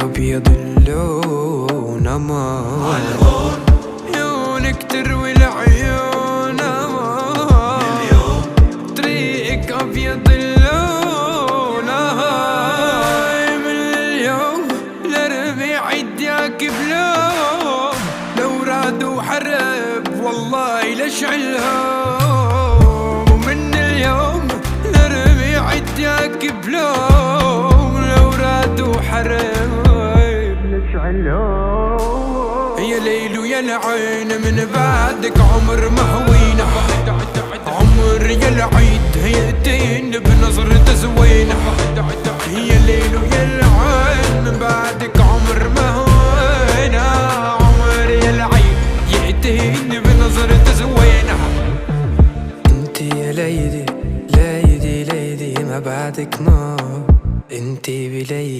ابيض اللون امان، عيونك تروي العيون امان، طريقك ابيض اللون امان. من اليوم للربيع يديك بلوم، لو راد وحرب والله لشعلهم. ومن اليوم للربيع يديك بلوم، لو راد وحرب لشعلهم. يا ليل ويا العين من بعدك عمر مهوينا، عمر يا العيد هيئتين بنظرة زوينة. يا ليل ويا العين من بعدك عمر مهوينا، عمر يا العيد يأتين بنظرة زوينة. انت يا ليدي ليدي ليدي ما بعدك نار، انت بليدي